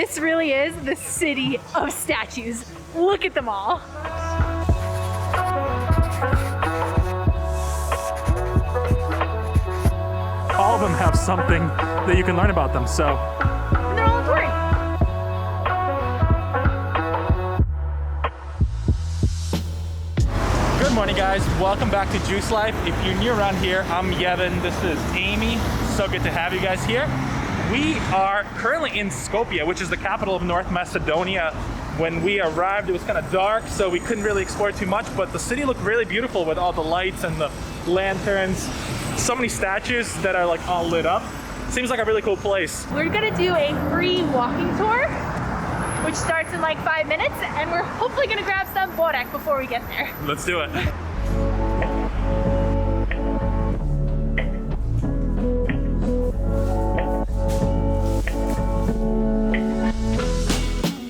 This really is the city of statues. Look at them all. All of them have something that you can learn about them, so. And they're all important. Good morning, guys. Welcome back to Djuslife. If you're new around here, I'm Yevon. This is Amy. So good to have you guys here. We are currently in Skopje, which is the capital of North Macedonia. When we arrived, it was kind of dark, so we couldn't really explore too much, but the city looked really beautiful with all the lights and the lanterns. So many statues that are like all lit up. Seems like a really cool place. We're gonna do a free walking tour, which starts in like 5 minutes, and we're hopefully gonna grab some borek before we get there. Let's do it.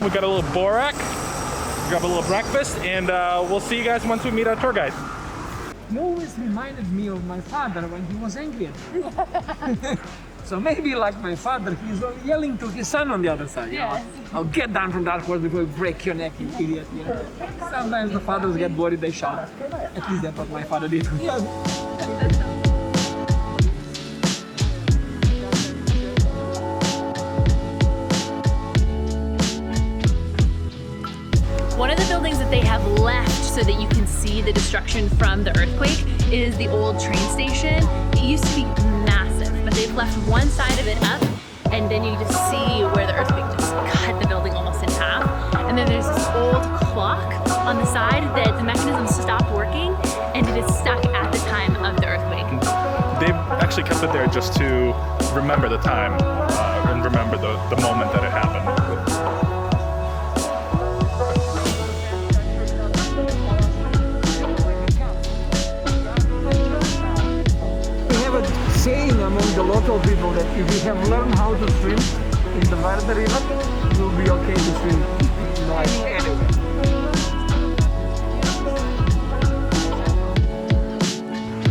We got a little borek, grab a little breakfast, and we'll see you guys once we meet our tour guide. He always reminded me of my father when he was angry at me. So maybe like my father, he's yelling to his son on the other side. Yes. You know, I'll get down from that horse before you break your neck, you idiot. You know? Sometimes the fathers get worried, they shout. At least that's what my father did. One of the buildings that they have left so that you can see the destruction from the earthquake is the old train station. It used to be massive, but they've left one side of it up, and then you just see where the earthquake just cut the building almost in half. And then there's this old clock on the side that the mechanism stopped working, and it is stuck at the time of the earthquake. They've actually kept it there just to remember the time and remember the moment that it happened. Saying among the local people that if you have learned how to swim in the Varda River, you'll be okay to swim like anywhere.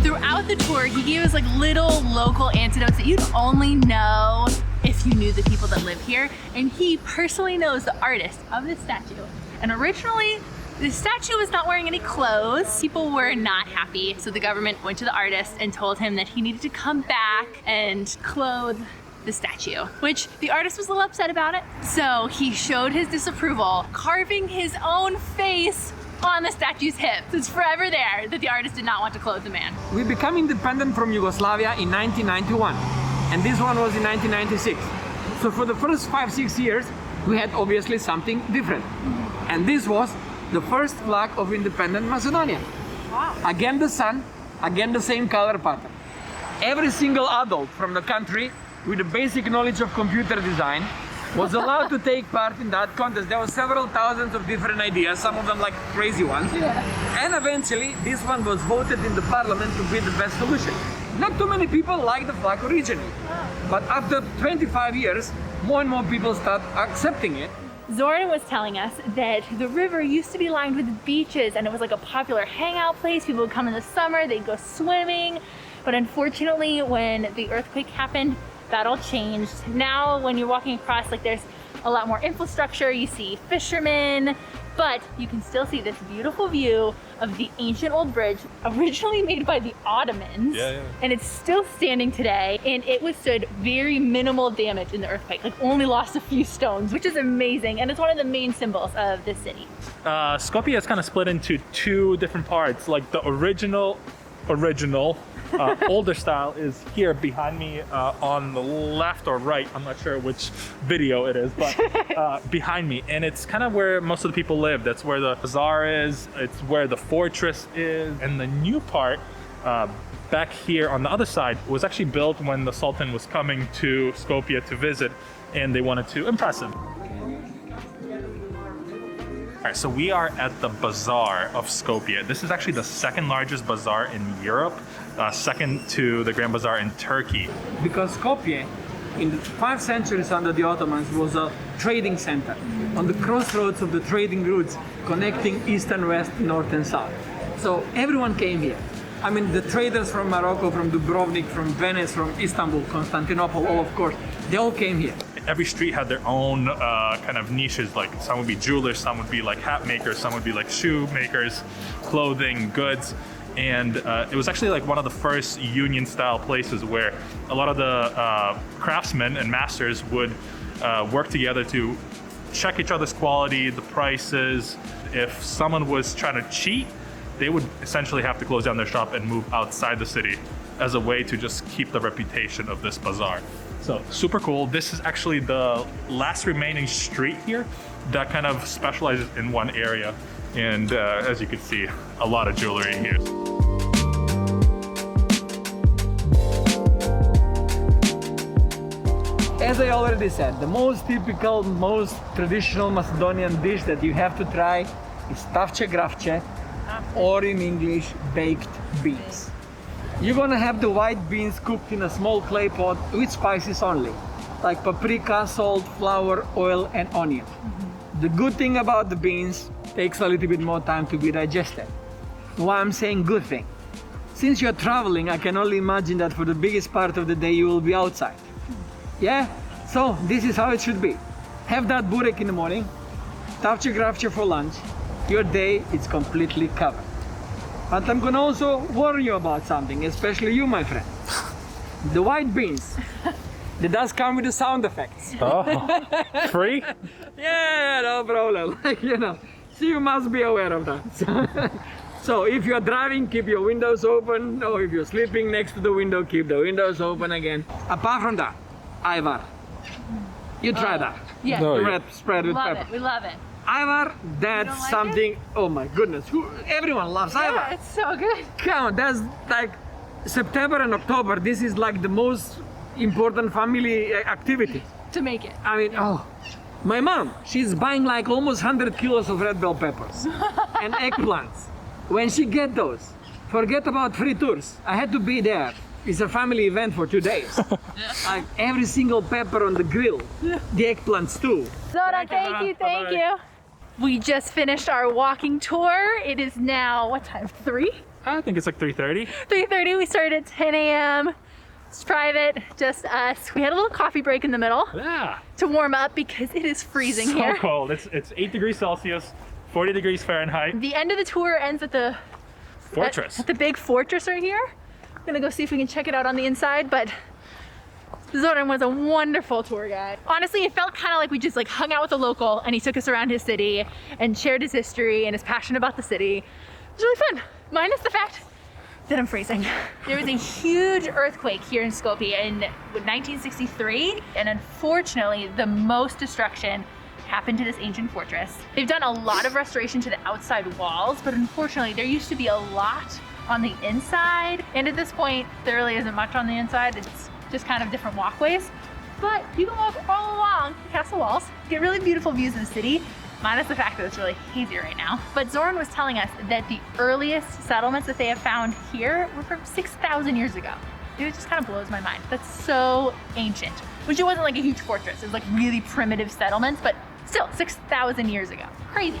Throughout the tour, he gave us like little local anecdotes that you'd only know if you knew the people that live here. And he personally knows the artist of this statue. And originally, the statue was not wearing any clothes. People were not happy, so the government went to the artist and told him that he needed to come back and clothe the statue, which the artist was a little upset about it. So he showed his disapproval, carving his own face on the statue's hip. So it's forever there that the artist did not want to clothe the man. We became independent from Yugoslavia in 1991, and this one was in 1996. So for the first 5-6 years, we had obviously something different. And this was the first flag of independent Macedonia. Wow. Again the sun, again the same color pattern. Every single adult from the country with a basic knowledge of computer design was allowed to take part in that contest. There were several thousands of different ideas, some of them like crazy ones. Yeah. And eventually this one was voted in the parliament to be the best solution. Not too many people liked the flag originally, but after 25 years, more and more people start accepting it. Zoran was telling us that the river used to be lined with beaches, and it was like a popular hangout place. People would come in the summer, they'd go swimming. But unfortunately, when the earthquake happened, that all changed. Now, when you're walking across, like there's a lot more infrastructure. You see fishermen, but you can still see this beautiful view of the ancient old bridge, originally made by the Ottomans. Yeah. And it's still standing today, and it withstood very minimal damage in the earthquake, like only lost a few stones, which is amazing, and it's one of the main symbols of this city. Skopje is kind of split into two different parts, like the original older style is here behind me on the left or right. I'm not sure which video it is, but behind me. And it's kind of where most of the people live. That's where the bazaar is. It's where the fortress is. And the new part back here on the other side was actually built when the Sultan was coming to Skopje to visit, and they wanted to impress him. All right, so we are at the Bazaar of Skopje. This is actually the second largest bazaar in Europe, second to the Grand Bazaar in Turkey. Because Skopje, in the 5 centuries under the Ottomans, was a trading center on the crossroads of the trading routes connecting east and west, north and south. So everyone came here. I mean, the traders from Morocco, from Dubrovnik, from Venice, from Istanbul, Constantinople, all of course, they all came here. Every street had their own kind of niches. Like some would be jewelers, some would be like hat makers, some would be like shoe makers, clothing, goods. And it was actually like one of the first union style places where a lot of the craftsmen and masters would work together to check each other's quality, the prices. If someone was trying to cheat, they would essentially have to close down their shop and move outside the city as a way to just keep the reputation of this bazaar. So super cool. This is actually the last remaining street here that kind of specializes in one area. And as you can see, a lot of jewelry here. As I already said, the most typical, most traditional Macedonian dish that you have to try is tavče gravče, or in English, baked beans. You're gonna have the white beans cooked in a small clay pot with spices only, like paprika, salt, flour, oil, and onion. The good thing about the beans, takes a little bit more time to be digested. Why I'm saying good thing? Since you're traveling, I can only imagine that for the biggest part of the day you will be outside. Yeah? So this is how it should be. Have that burek in the morning, tavče gravče for lunch, your day is completely covered. But I'm gonna also warn you about something, especially you, my friend. The white beans, they does come with the sound effects. Oh, free? Yeah, no problem. Like, you know, so you must be aware of that. So if you're driving, keep your windows open, or if you're sleeping next to the window, keep the windows open again. Apart from that, Ivar, you try that. Yeah, No. Red spread with love pepper. it. We love it. Ivar, You that's don't like something, oh my goodness, everyone loves Yeah, Ivar. it's so good. Come on, that's like September and October, this is like the most important family activity. To make it. I mean, oh, my mom, she's buying like almost 100 kilos of red bell peppers and eggplants. When she get those, forget about free tours. I had to be there. It's a family event for 2 days. Like every single pepper on the grill, the eggplants too. Zoran, thank you, thank you. We just finished our walking tour. It is now, what time, 3? I think it's like 3:30. 3:30, we started at 10 a.m. It's private, just us. We had a little coffee break in the middle Yeah. to warm up because it is freezing So here. cold. It's 8 degrees Celsius, 40 degrees Fahrenheit. The end of the tour ends at the Fortress. At the big fortress right here. I'm gonna go see if we can check it out on the inside, but Zoran was a wonderful tour guide. Honestly, it felt kind of like we just like hung out with a local and he took us around his city and shared his history and his passion about the city. It was really fun, minus the fact that I'm freezing. There was a huge earthquake here in Skopje in 1963, and unfortunately, the most destruction happened to this ancient fortress. They've done a lot of restoration to the outside walls, but unfortunately, there used to be a lot on the inside, and at this point, there really isn't much on the inside. It's just kind of different walkways, but you can walk all along the castle walls, get really beautiful views of the city, minus the fact that it's really hazy right now. But Zoran was telling us that the earliest settlements that they have found here were from 6,000 years ago. It just kind of blows my mind. That's so ancient, which it wasn't like a huge fortress. It was like really primitive settlements, but still 6,000 years ago. Crazy.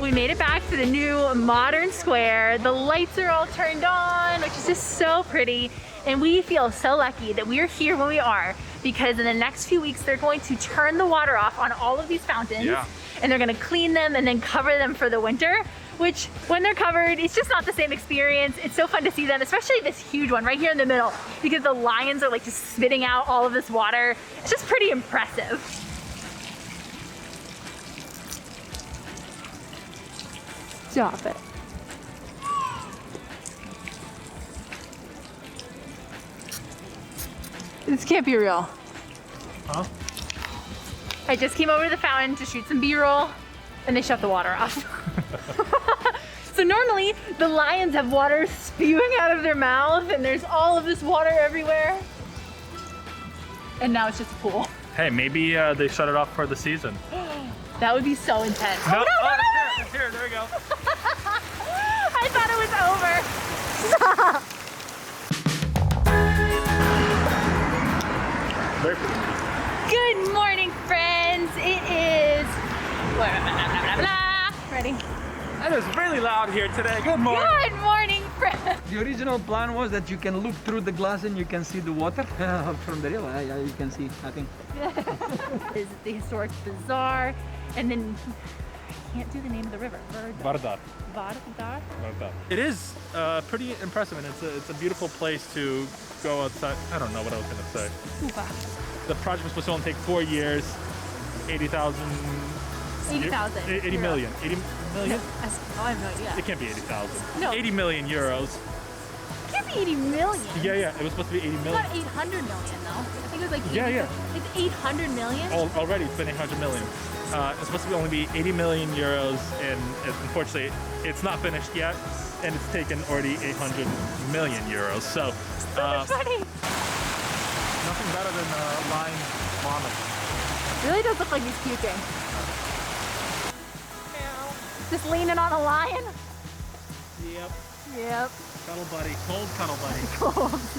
We made it back to the new modern square. The lights are all turned on, which is just so pretty. And we feel so lucky that we are here when we are, because in the next few weeks, they're going to turn the water off on all of these fountains. Yeah. And they're gonna clean them and then cover them for the winter, which when they're covered, it's just not the same experience. It's so fun to see them, especially this huge one right here in the middle, because the lions are like just spitting out all of this water. It's just pretty impressive. Stop it. This can't be real. Huh? I just came over to the fountain to shoot some B-roll and they shut the water off. So normally the lions have water spewing out of their mouth and there's all of this water everywhere. And now it's just a pool. Hey, maybe they shut it off for the season. That would be so intense. No, Oh, no, no, no, no. it's here, there we go. I thought it was over. Very pretty. Good morning, friends. It is blah, blah, blah, blah, blah. Ready? It is really loud here today. Good morning. Good morning, friends. The original plan was that you can look through the glass and you can see the water from the river. Yeah, you can see nothing. This is the historic bazaar, and then I can't do the name of the river. BAZAAR. Vardar. It is pretty impressive, and it's a beautiful place to go outside. I don't know what I was gonna say. Ufa. The project was supposed to only take 4 years, 80,000. 80,000. 80 million. 80 million? I have no idea. It can't be 80,000. No. 80 million euros. It can't be 80 million. Yeah. It was supposed to be 80 It's million. not 800 million though. I think it was like 80, Yeah. It's 800 million. Already it's been 800 million. It's supposed to be only be 80 million euros, and unfortunately it's not finished yet, and it's taken already 800 million euros. So So much money. nothing better than lion vomit. It really does look like he's puking. Just leaning on a lion. Yep. Yep. Cuddle buddy, cold cuddle buddy. Cold.